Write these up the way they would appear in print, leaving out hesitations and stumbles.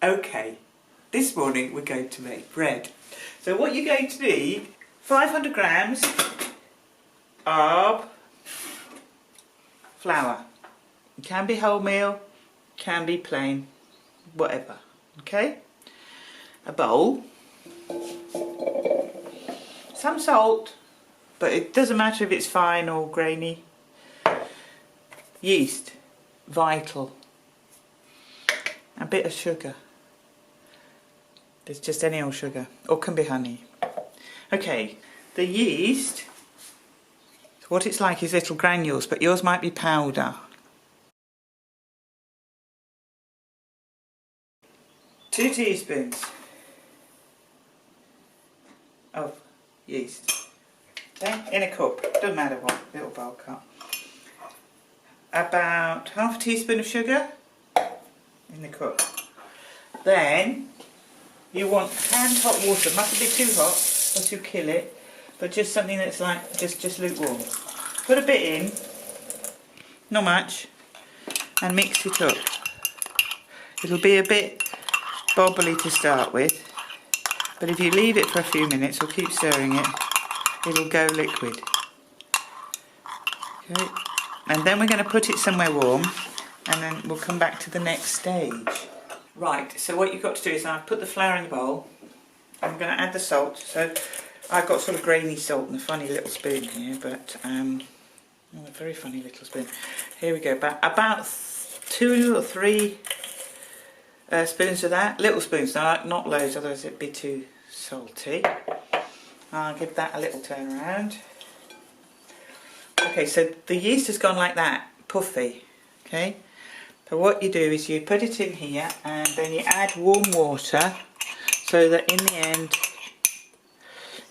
Okay, this morning we're going to make bread. So what you're going to need, 500 grams of flour. It can be wholemeal, can be plain, whatever. Okay? A bowl, some salt, but it doesn't matter if it's fine or grainy. Yeast, vital. A bit of sugar. There's just any old sugar, or can be honey. Okay, the yeast, what it's like is little granules, but yours might be powder. 2 teaspoons of yeast. Okay, in a cup, doesn't matter what, little bowl cup. About half a teaspoon of sugar in the cup. Then you want canned hot water. Mustn't be too hot or to kill it, but just something that's like just lukewarm. Put a bit in, not much, and mix it up. It'll be a bit bobbly to start with, but if you leave it for a few minutes or keep stirring it, it'll go liquid. Okay, and then we're going to put it somewhere warm, and then we'll come back to the next stage. Right, so what you've got to do is I've put the flour in the bowl. I'm going to add the salt. So I've got sort of grainy salt in a funny little spoon here, but a very funny little spoon. Here we go, about 2 or 3 spoons of that. Little spoons, not loads, otherwise it'd be too salty. I'll give that a little turn around. Okay, so the yeast has gone like that, puffy. Okay. So what you do is you put it in here and then you add warm water so that in the end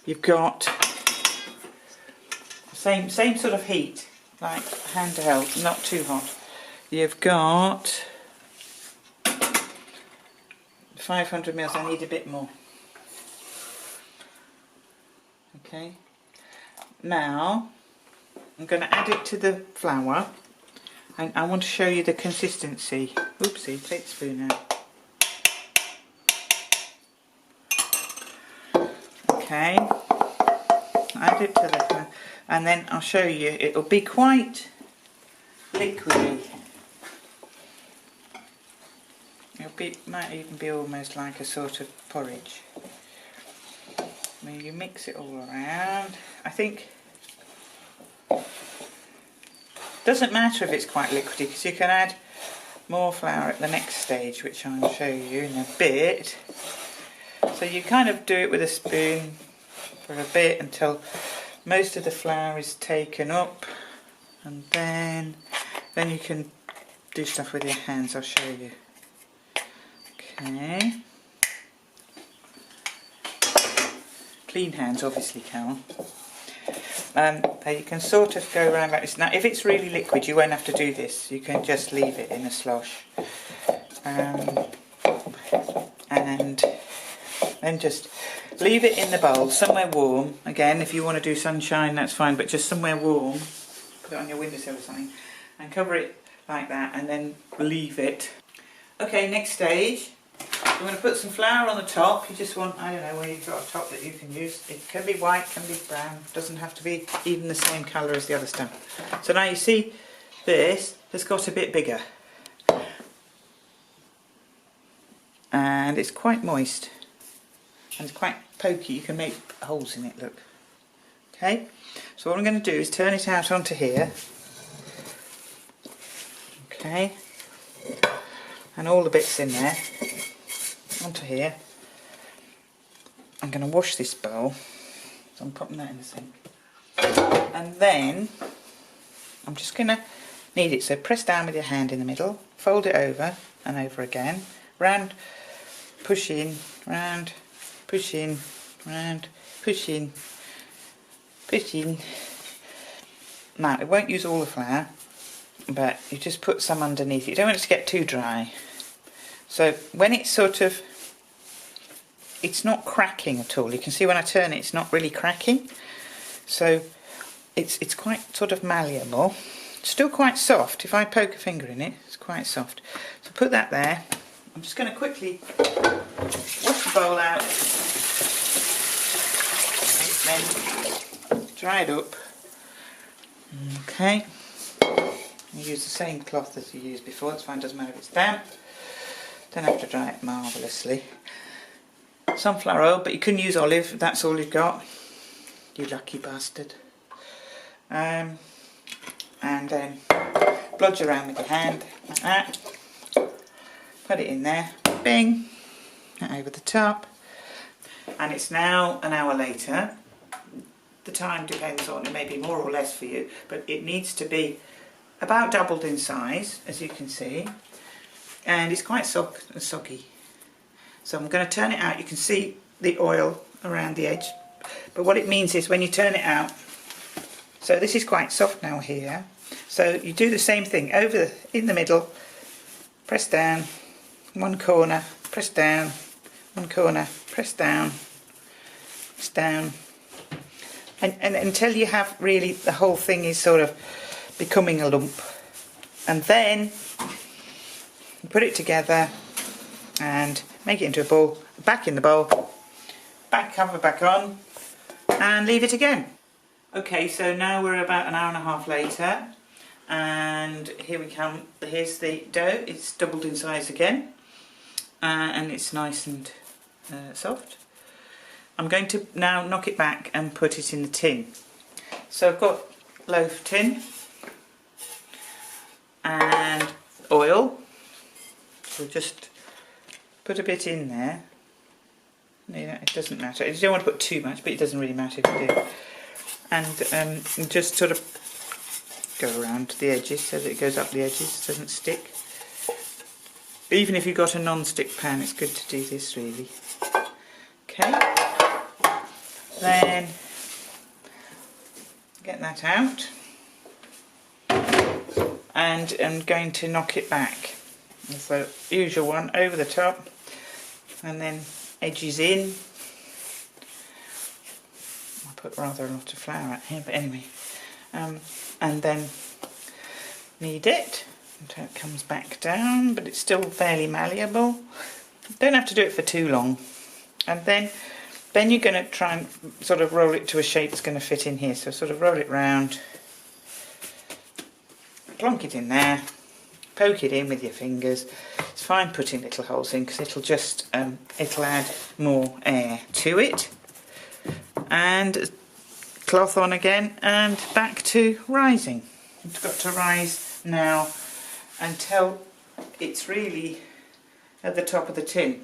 you've got same sort of heat, like handheld, not too hot. You've got 500 mils, I need a bit more. Okay, now I'm going to add it to the flour. And I want to show you the consistency. Oopsie, take the spoon out. Okay, add it to the, and then I'll show you. It'll be quite liquidy. Might even be almost like a sort of porridge. When you mix it all around, I think. Doesn't matter if it's quite liquidy because you can add more flour at the next stage, which I'll show you in a bit. So you kind of do it with a spoon for a bit until most of the flour is taken up, and then you can do stuff with your hands. I'll show you. Okay. Clean hands, obviously, Callum. You can sort of go around like this. Now if it's really liquid you won't have to do this, you can just leave it in a slosh, and then just leave it in the bowl somewhere warm. Again, if you want to do sunshine that's fine, but just somewhere warm, put it on your windowsill or something and cover it like that and then leave it. Okay, next stage. I'm going to put some flour on the top. You just want, I don't know, where you've got a top that you can use. It can be white, can be brown. Doesn't have to be even the same colour as the other stuff. So now you see this has got a bit bigger. And it's quite moist. And it's quite pokey. You can make holes in it, look. Okay? So what I'm going to do is turn it out onto here. Okay? And all the bits in there. Onto here. I'm going to wash this bowl, so I'm putting that in the sink, and then I'm just going to knead it. So press down with your hand in the middle, fold it over and over again, round, push in, round, push in, round, push in, push in. Now it won't use all the flour, but you just put some underneath. You don't want it to get too dry. So when it's sort of, it's not cracking at all. You can see when I turn it, it's not really cracking. So it's quite sort of malleable. Still quite soft. If I poke a finger in it, it's quite soft. So put that there. I'm just going to quickly wash the bowl out and then dry it up. Okay, you use the same cloth as you used before, that's fine, doesn't matter if it's damp. Don't have to dry it marvellously. Sunflower oil, but you can use olive if that's all you've got. You lucky bastard. And then bludge around with your hand like that. Put it in there, bing, over the top. And it's now an hour later. The time depends on, it may be more or less for you, but it needs to be about doubled in size, as you can see. And it's quite soggy. So I'm going to turn it out. You can see the oil around the edge. But what it means is when you turn it out, so this is quite soft now here. So you do the same thing over in the middle, press down, one corner, press down, one corner, press down, press down. And until you have really the whole thing is sort of becoming a lump. And then you put it together and make it into a ball, back in the bowl, back cover back on, and leave it again. Okay, so now we're about an hour and a half later, and here we come. Here's the dough. It's doubled in size again, and it's nice and soft. I'm going to now knock it back and put it in the tin. So I've got loaf tin and oil. So just put a bit in there. It doesn't matter. You don't want to put too much, but it doesn't really matter if you do. And just sort of go around the edges so that it goes up the edges, doesn't stick. Even if you've got a non-stick pan, it's good to do this really. Okay. Then get that out. And I'm going to knock it back. So usual one over the top, and then edges in. I put rather a lot of flour out here, but anyway. And then knead it until it comes back down, but it's still fairly malleable. Don't have to do it for too long. And then you're going to try and sort of roll it to a shape that's going to fit in here. So sort of roll it round, plonk it in there. Poke it in with your fingers. It's fine putting little holes in because it'll just it'll add more air to it. And cloth on again and back to rising. It's got to rise now until it's really at the top of the tin.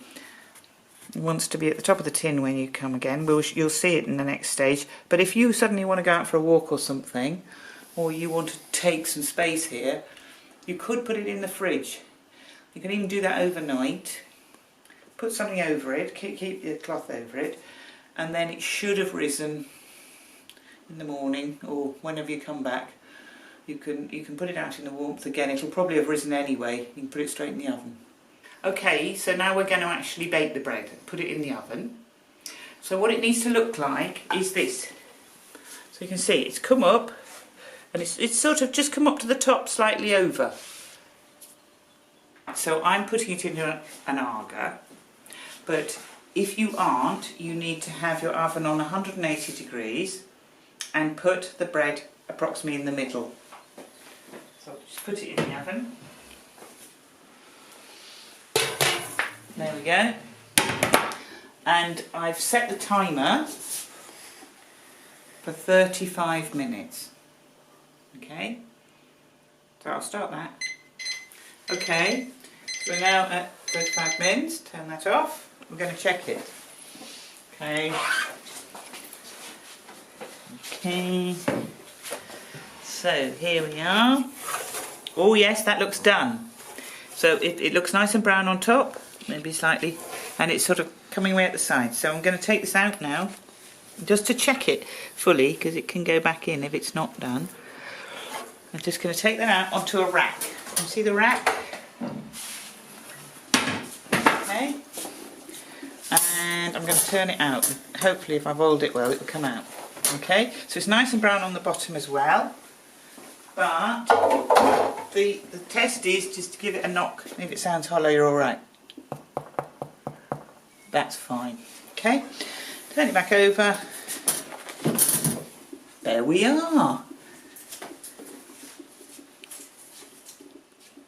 It wants to be at the top of the tin when you come again. You'll see it in the next stage. But if you suddenly want to go out for a walk or something, or you want to take some space here, you could put it in the fridge. You can even do that overnight. Put something over it, keep your cloth over it, and then it should have risen in the morning or whenever you come back. You can put it out in the warmth again. It'll probably have risen anyway. You can put it straight in the oven. Okay, so now we're going to actually bake the bread. Put it in the oven. So what it needs to look like is this. So you can see it's come up. And it's sort of just come up to the top slightly over. So I'm putting it in an Aga, but if you aren't, you need to have your oven on 180 degrees and put the bread approximately in the middle. So just put it in the oven. There we go. And I've set the timer for 35 minutes. Okay, so I'll start that. Okay, so we're now at 35 minutes, turn that off. We're going to check it. Okay. Okay. So here we are. Oh yes, that looks done. So it looks nice and brown on top, maybe slightly, and it's sort of coming away at the sides. So I'm going to take this out now, just to check it fully, because it can go back in if it's not done. I'm just going to take that out onto a rack. Can you see the rack? Okay. And I'm going to turn it out. Hopefully if I've oiled it well, it will come out. Okay. So it's nice and brown on the bottom as well. But the test is just to give it a knock. If it sounds hollow, you're all right. That's fine. Okay, turn it back over. There we are.